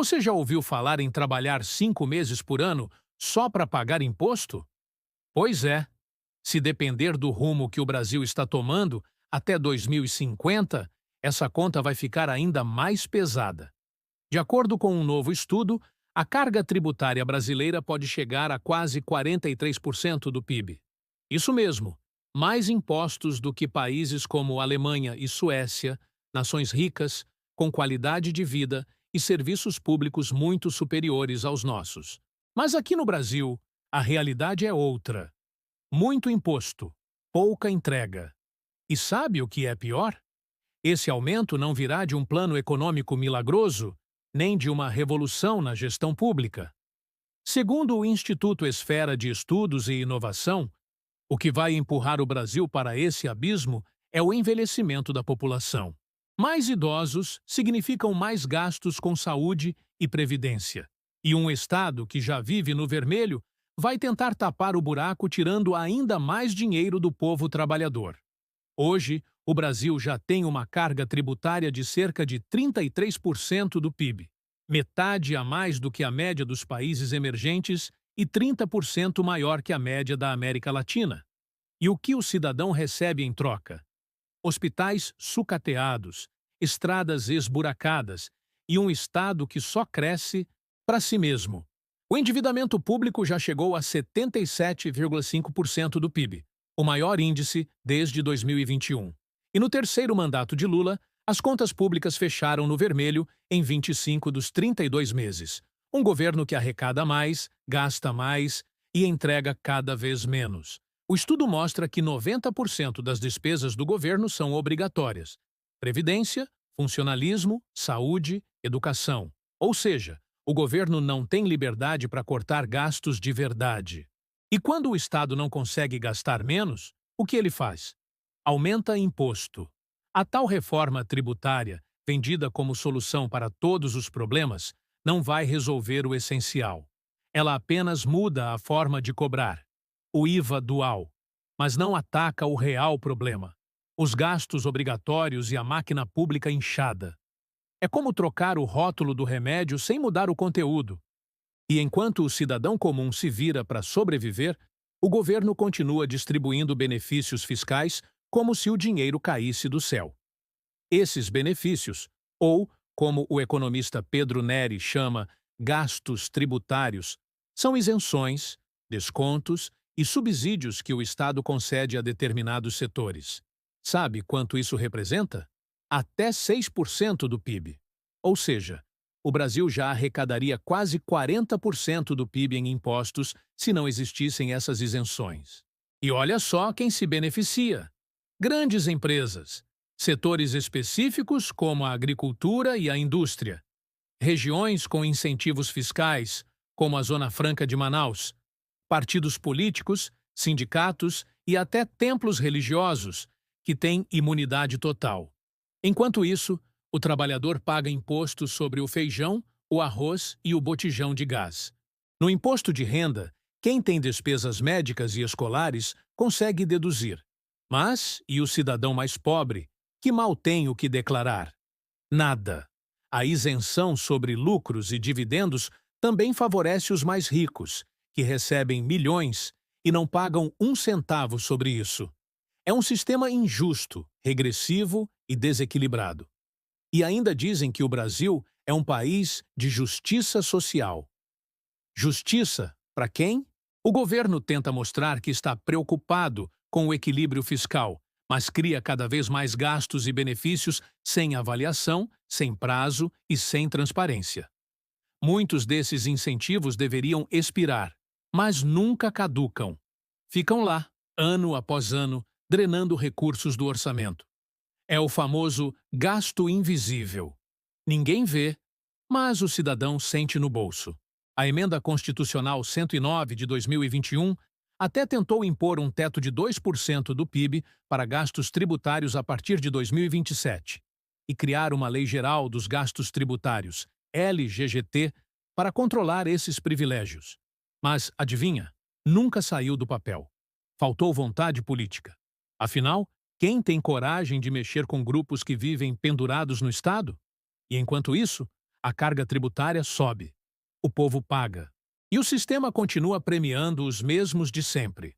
Você já ouviu falar em trabalhar 5 meses por ano só para pagar imposto? Pois é. Se depender do rumo que o Brasil está tomando, até 2050, essa conta vai ficar ainda mais pesada. De acordo com um novo estudo, a carga tributária brasileira pode chegar a quase 43% do PIB. Isso mesmo, mais impostos do que países como Alemanha e Suécia, nações ricas, com qualidade de vida e serviços públicos muito superiores aos nossos. Mas aqui no Brasil, a realidade é outra. Muito imposto, pouca entrega. E sabe o que é pior? Esse aumento não virá de um plano econômico milagroso, nem de uma revolução na gestão pública. Segundo o Instituto Esfera de Estudos e Inovação, o que vai empurrar o Brasil para esse abismo é o envelhecimento da população. Mais idosos significam mais gastos com saúde e previdência. E um Estado que já vive no vermelho vai tentar tapar o buraco tirando ainda mais dinheiro do povo trabalhador. Hoje, o Brasil já tem uma carga tributária de cerca de 33% do PIB, metade a mais do que a média dos países emergentes e 30% maior que a média da América Latina. E o que o cidadão recebe em troca? Hospitais sucateados, estradas esburacadas e um Estado que só cresce para si mesmo. O endividamento público já chegou a 77,5% do PIB, o maior índice desde 2021. E no terceiro mandato de Lula, as contas públicas fecharam no vermelho em 25 dos 32 meses. Um governo que arrecada mais, gasta mais e entrega cada vez menos. O estudo mostra que 90% das despesas do governo são obrigatórias: previdência, funcionalismo, saúde, educação. Ou seja, o governo não tem liberdade para cortar gastos de verdade. E quando o Estado não consegue gastar menos, o que ele faz? Aumenta imposto. A tal reforma tributária, vendida como solução para todos os problemas, não vai resolver o essencial. Ela apenas muda a forma de cobrar, o IVA dual, mas não ataca o real problema: os gastos obrigatórios e a máquina pública inchada. É como trocar o rótulo do remédio sem mudar o conteúdo. E enquanto o cidadão comum se vira para sobreviver, o governo continua distribuindo benefícios fiscais como se o dinheiro caísse do céu. Esses benefícios, ou, como o economista Pedro Neri chama, gastos tributários, são isenções, descontos e subsídios que o Estado concede a determinados setores. Sabe quanto isso representa? Até 6% do PIB. Ou seja, o Brasil já arrecadaria quase 40% do PIB em impostos se não existissem essas isenções. E olha só quem se beneficia: grandes empresas, setores específicos como a agricultura e a indústria, regiões com incentivos fiscais, como a Zona Franca de Manaus, partidos políticos, sindicatos e até templos religiosos, que têm imunidade total. Enquanto isso, o trabalhador paga imposto sobre o feijão, o arroz e o botijão de gás. No imposto de renda, quem tem despesas médicas e escolares consegue deduzir. Mas, e o cidadão mais pobre, que mal tem o que declarar? Nada. A isenção sobre lucros e dividendos também favorece os mais ricos, que recebem milhões e não pagam um centavo sobre isso. É um sistema injusto, regressivo e desequilibrado. E ainda dizem que o Brasil é um país de justiça social. Justiça para quem? O governo tenta mostrar que está preocupado com o equilíbrio fiscal, mas cria cada vez mais gastos e benefícios sem avaliação, sem prazo e sem transparência. Muitos desses incentivos deveriam expirar, mas nunca caducam. Ficam lá, ano após ano, drenando recursos do orçamento. É o famoso gasto invisível. Ninguém vê, mas o cidadão sente no bolso. A Emenda Constitucional 109 de 2021 até tentou impor um teto de 2% do PIB para gastos tributários a partir de 2027 e criar uma Lei Geral dos Gastos Tributários, LGGT, para controlar esses privilégios. Mas, adivinha, nunca saiu do papel. Faltou vontade política. Afinal, quem tem coragem de mexer com grupos que vivem pendurados no Estado? E enquanto isso, A carga tributária sobe. O povo paga. E o sistema continua premiando os mesmos de sempre.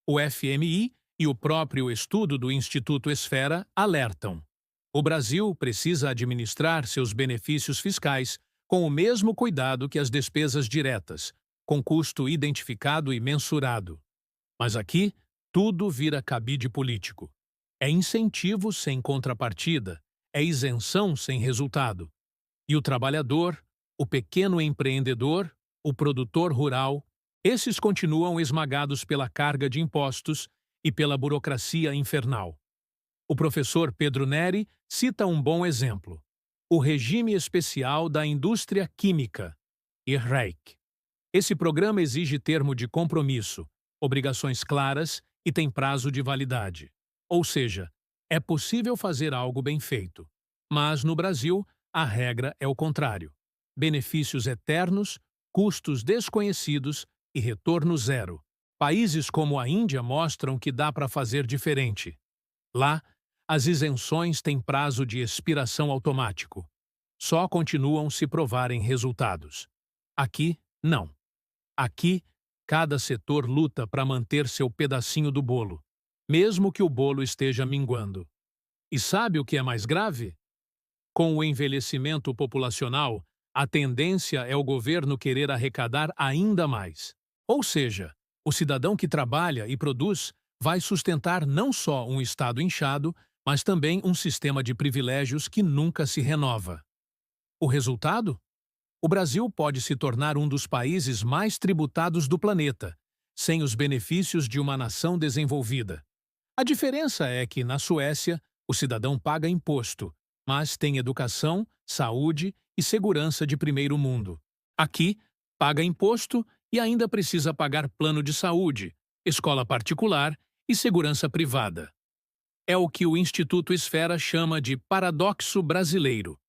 O FMI e o próprio estudo do Instituto Esfera alertam. O Brasil precisa administrar seus benefícios fiscais com o mesmo cuidado que as despesas diretas, com custo identificado e mensurado. Mas aqui, tudo vira cabide político. É incentivo sem contrapartida, é isenção sem resultado. E o trabalhador, o pequeno empreendedor, o produtor rural, esses continuam esmagados pela carga de impostos e pela burocracia infernal. O professor Pedro Neri cita um bom exemplo: o Regime Especial da Indústria Química, (REIQ). Esse programa exige termo de compromisso, obrigações claras e tem prazo de validade. Ou seja, é possível fazer algo bem feito. Mas, no Brasil, a regra é o contrário: benefícios eternos, custos desconhecidos e retorno zero. Países como a Índia mostram que dá para fazer diferente. Lá, as isenções têm prazo de expiração automático. Só continuam se provarem resultados. Aqui, não. Aqui, cada setor luta para manter seu pedacinho do bolo, mesmo que o bolo esteja minguando. E sabe o que é mais grave? Com o envelhecimento populacional, a tendência é o governo querer arrecadar ainda mais. Ou seja, o cidadão que trabalha e produz vai sustentar não só um Estado inchado, mas também um sistema de privilégios que nunca se renova. O resultado? O Brasil pode se tornar um dos países mais tributados do planeta, sem os benefícios de uma nação desenvolvida. A diferença é que, na Suécia, o cidadão paga imposto, mas tem educação, saúde e segurança de primeiro mundo. Aqui, paga imposto e ainda precisa pagar plano de saúde, escola particular e segurança privada. É o que o Instituto Esfera chama de paradoxo brasileiro.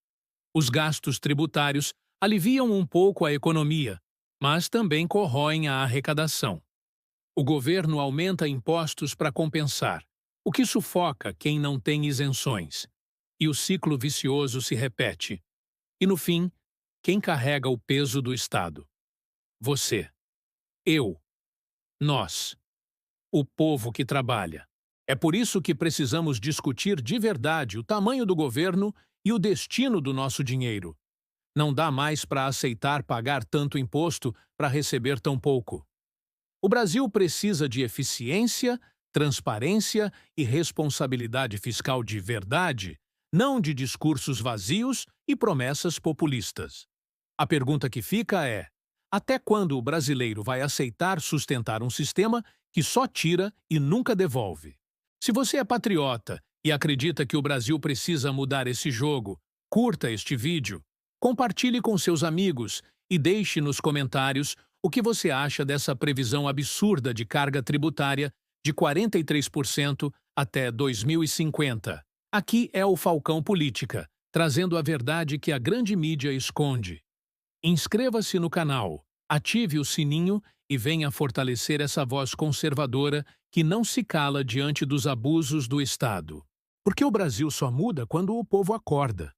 Os gastos tributários aliviam um pouco a economia, mas também corroem a arrecadação. O governo aumenta impostos para compensar, o que sufoca quem não tem isenções. E o ciclo vicioso se repete. E no fim, quem carrega o peso do Estado? Você. Eu. Nós. O povo que trabalha. É por isso que precisamos discutir de verdade o tamanho do governo e o destino do nosso dinheiro. Não dá mais para aceitar pagar tanto imposto para receber tão pouco. O Brasil precisa de eficiência, transparência e responsabilidade fiscal de verdade, não de discursos vazios e promessas populistas. A pergunta que fica é: até quando o brasileiro vai aceitar sustentar um sistema que só tira e nunca devolve? Se você é patriota e acredita que o Brasil precisa mudar esse jogo, curta este vídeo, compartilhe com seus amigos e deixe nos comentários o que você acha dessa previsão absurda de carga tributária de 43% até 2050. Aqui é o Falcão Política, trazendo a verdade que a grande mídia esconde. Inscreva-se no canal, ative o sininho e venha fortalecer essa voz conservadora que não se cala diante dos abusos do Estado. Porque o Brasil só muda quando o povo acorda.